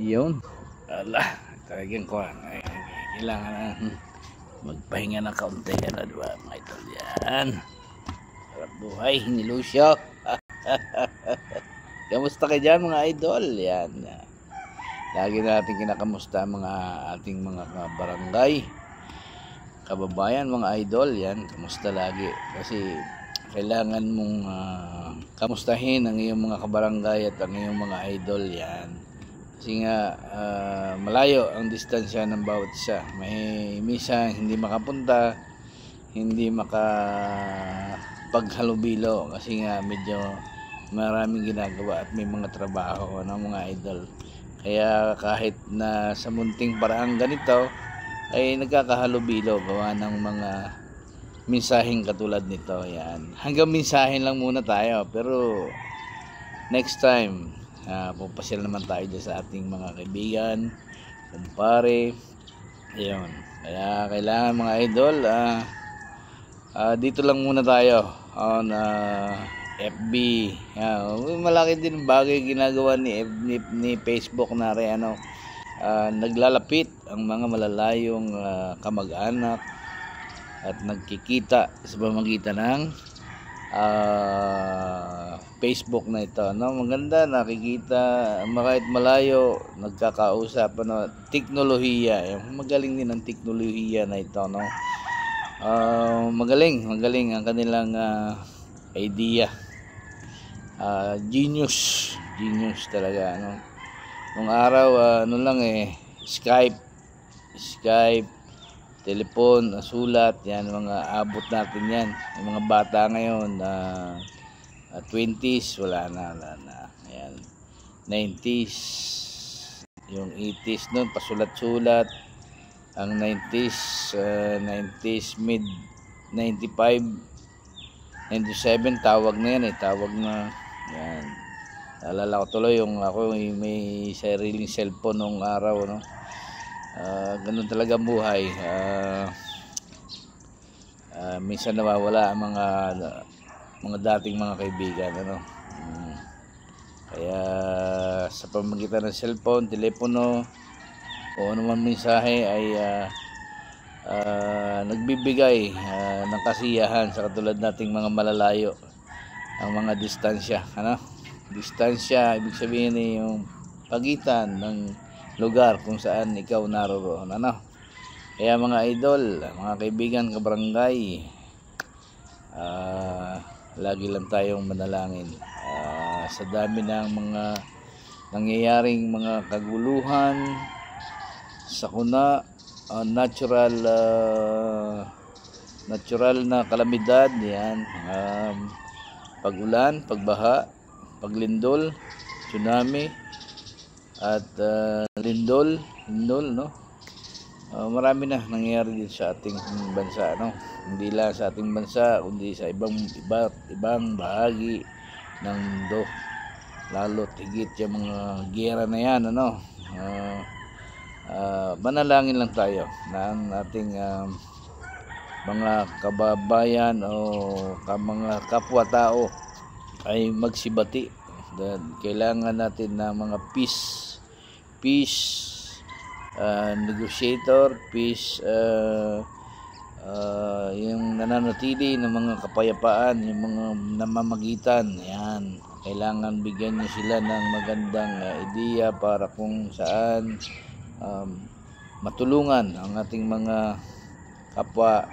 Yun. Ala, talagang kuhan. Kailangan na magpahinga na kaunti. Ano, diba, mga idol yan. Sarap buhay ni Lucio. Kamusta kayo dyan, mga idol? Yan. Lagi natin kinakamusta mga ating mga barangay, kababayan, mga idol. Yan, kamusta lagi. Kasi kailangan mong kamustahin ang iyong mga kabarangay at ang iyong mga idol. Yan. Kasi nga malayo ang distansya ng bawat isa. May misa hindi makapunta, hindi makapaghalubilo kasi nga medyo maraming ginagawa at may mga trabaho ng mga idol. Kaya kahit na sa munting paraang ganito ay nagkakahalubilo gawa ng mga mensaheng katulad nito. Yan. Hanggang mensahe lang muna tayo, pero next time pupasyal naman tayo dyan sa ating mga kaibigan, kumpare. Ayun. Kaya kailangan, mga idol, dito lang muna tayo on FB. Malaki din bagay ginagawa ni Facebook na rin, naglalapit ang mga malalayong kamag-anak at nagkikita sa pamamagitan ng Facebook na ito, maganda, nakikita kahit malayo, nagkakausap, teknolohiya, magaling din ang teknolohiya na ito, magaling ang kanilang idea, genius talaga, nung araw Skype, telepon, sulat, yan, mga abot natin yan. Yung mga bata ngayon 20s, wala na. Ayan. 90s, yung 80s nun, pasulat-sulat. Ang 90s, mid 95, 97, tawag na yan, tawag na. Yan. Naalala ko tuloy yung ako may sariling cellphone nung araw, ganun talaga buhay. Minsan nawawala ang mga dating mga kaibigan, kaya sa pamamagitan ng cellphone, telepono o anumang mensahe ay nagbibigay ng kasiyahan sa katulad nating mga malalayo ang mga distansya, distansya ibig sabihin yung pagitan ng lugar kung saan ikaw naroroon, kaya mga idol, mga kaibigan, kabarangay, lagi lang tayong manalangin sa dami ng mga nangyayaring mga kaguluhan, sakuna, natural na kalamidad, yan, pag-ulan, pagbaha, paglindol, tsunami at lindol, marami na nangyayari dito sa ating bansa, hindi lang sa ating bansa kundi sa ibang bahagi ng mundo, lalo tigit yung mga giyera na yan, manalangin lang tayo na ang ating mga kababayan o mga kapwa-tao ay magsibati. Kailangan natin ng mga peace negotiator, peace, yung nananatili ng mga kapayapaan, yung mga namamagitan, yan, kailangan bigyan niyo sila ng magandang ideya para kung saan matulungan ang ating mga kapwa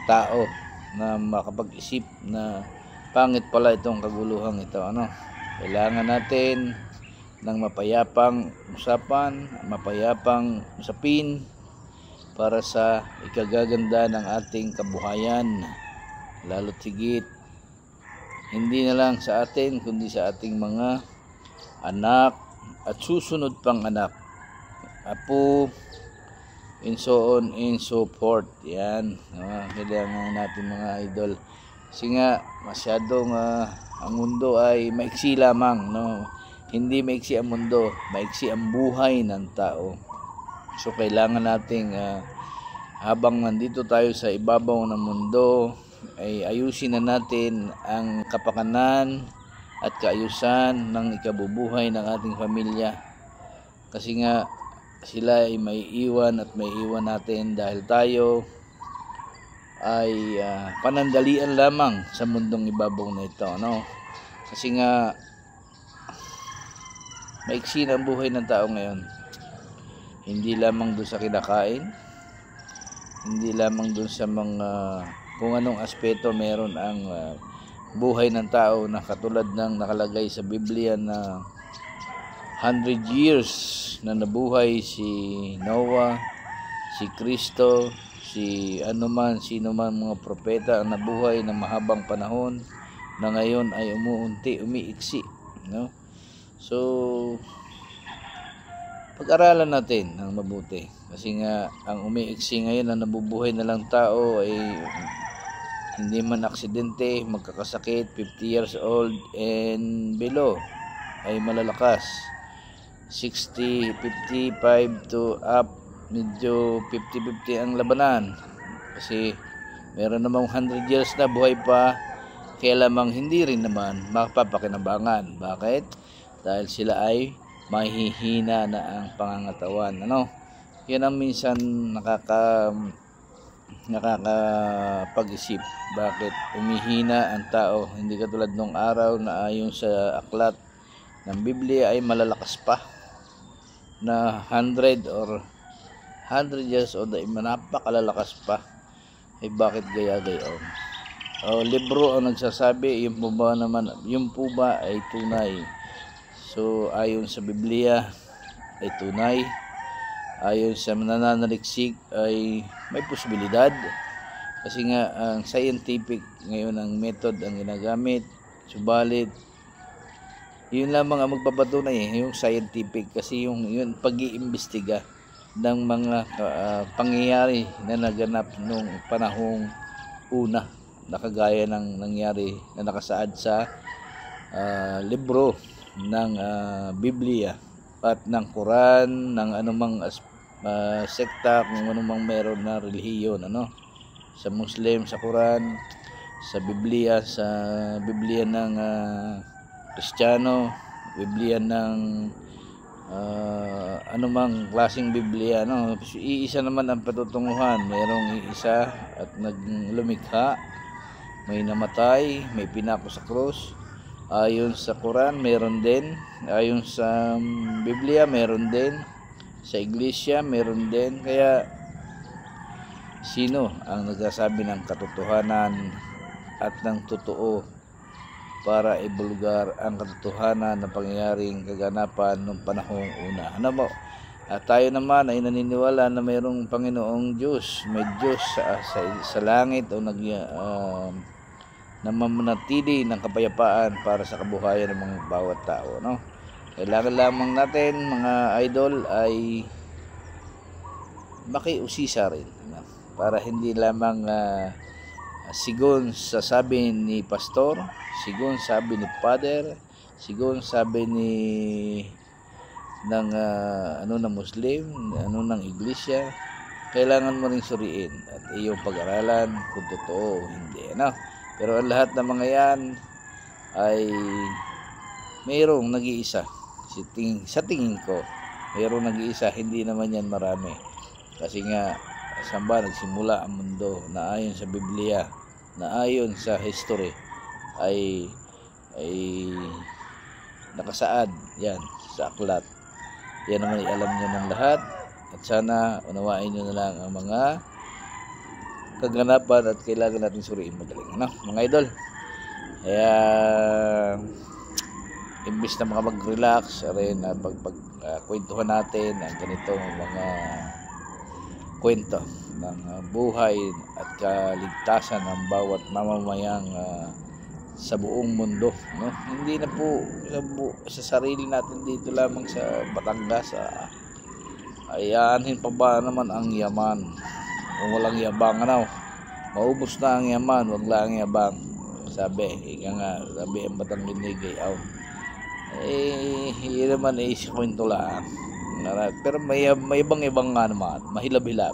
tao na makapag-isip na pangit pala itong kaguluhang ito, kailangan natin ng mapayapang usapan, mapayapang usapin para sa ikagaganda ng ating kabuhayan, lalo tigit hindi na lang sa atin kundi sa ating mga anak at susunod pang anak, apo, and so on and so forth. Yan, kailangan natin, mga idol, kasi nga masyadong ang mundo ay maiksi lamang, hindi maiksi ang mundo, maiksi ang buhay ng tao. So kailangan nating habang nandito tayo sa ibabaw ng mundo ay ayusin na natin ang kapakanan at kaayusan ng ikabubuhay ng ating pamilya. Kasi nga sila ay may iwan at may iwan natin dahil tayo ay panandalian lamang sa mundong ibabaw na ito, no? Kasi nga maiksi na ang buhay ng tao ngayon. Hindi lamang doon sa kinakain, hindi lamang doon sa mga kung anong aspeto meron ang buhay ng tao, na katulad ng nakalagay sa Biblia na 100 years na nabuhay si Noah, si Kristo, si sino man mga propeta ang nabuhay ng mahabang panahon, na ngayon ay umiiksi, no? So pag-aralan natin ng mabuti, kasi nga ang umiiksi ngayon na nabubuhay na lang tao ay hindi man aksidente, magkakasakit, 50 years old and below ay malalakas. 60, 55 to up, medyo 50-50 ang labanan. Kasi meron namang 100 years na buhay pa, kaya lamang hindi rin naman mapapakinabangan. Bakit? Dahil sila ay mahihina na ang pangangatawan, ano? Yan ang minsan nakakapag-isip, bakit umihina ang tao. Hindi katulad nung araw na ayon sa aklat ng Biblia ay malalakas pa, na 100 years old ay napakalalakas pa. Ay bakit gaya gayon? Libro ang nagsasabi, yung po ba ay tunay? So ayon sa Biblia ay tunay, ayon sa mananaliksik ay may posibilidad, kasi nga ang scientific ngayon ang method ang ginagamit. Subalit yun lamang ang magpapatunay, yung scientific, kasi yung pag-iimbestiga ng mga pangyayari na naganap nung panahong una, nakagaya ng nangyari na nakasaad sa libro ng Biblia at ng Quran, ng anumang sekta, kung anumang meron na relihiyon, ano, sa Muslim sa Quran, sa Biblia ng Kristiyano, Biblia ng anumang klaseng Biblia, no? Iisa naman ang patutunguhan, mayroong iisa at naglumikha, may namatay, may pinako sa krus. Ayon sa Quran meron din, ayon sa Biblia meron din, sa iglesia meron din. Kaya sino ang nagsasabi ng katotohanan at ng totoo para ibulgar ang katotohanan ng pangyayaring kaganapan ng panahong una? Ano mo? At tayo naman ay naniniwala na mayroong Panginoong Diyos, may Diyos sa langit o na mamanatili ng kapayapaan para sa kabuhayan ng mga bawat tao, no? Kailangan lamang natin, mga idol, ay makiusisa rin, no? Para hindi lamang sigon sa sabi ni pastor, sigon sabi ni father, sigon sabi ng Muslim, ng iglesia. Kailangan mo ring suriin at iyong pag-aralan kung totoo o hindi, no? Pero ang lahat ng mga yan ay mayroong nag-iisa. Sa tingin ko, mayroong nag-iisa, hindi naman yan marami. Kasi nga, saan ba nagsimula ang mundo? Na ayon sa Biblia, na ayon sa history, ay nakasaad yan sa aklat. Yan naman alam nyo ng lahat. At sana unawain nyo na lang ang mga kaganapan at kailangan natin suriin magaling, ano, mga idol. Kaya imbis na mag-relax rin at kwentuhan natin ang ganitong mga kwento ng buhay at kaligtasan ng bawat mamamayang sa buong mundo, no? Hindi na po sa sarili natin dito lamang sa Batangas, ayaanhin pa ba naman ang yaman? Kung walang yabang, ano, maubos na ang yaman, wag lang yabang. Sabi ang batang linigay, yun naman ay kwento lang. Pero may ibang nga naman, mahilab-hilab.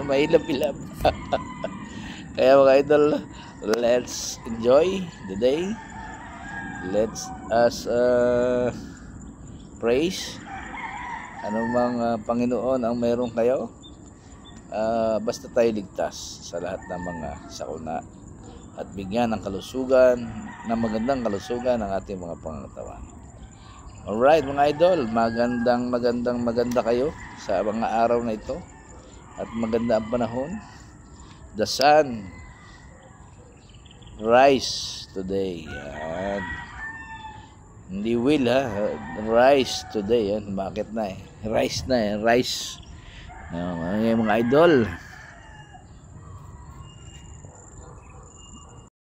Mahilab-hilab. Kaya mga idol, let's enjoy the day. Let's praise Anumang Panginoon ang meron kayo, basta tayo ligtas sa lahat ng mga sakuna at bigyan ng kalusugan, ng magandang kalusugan ng ating mga pangangatawan. Alright mga idol, maganda kayo sa mga araw na ito at maganda ang panahon. The sun rise today. Yan. Hindi will rise today. Yan. Bakit na rise na rise. Mga idol.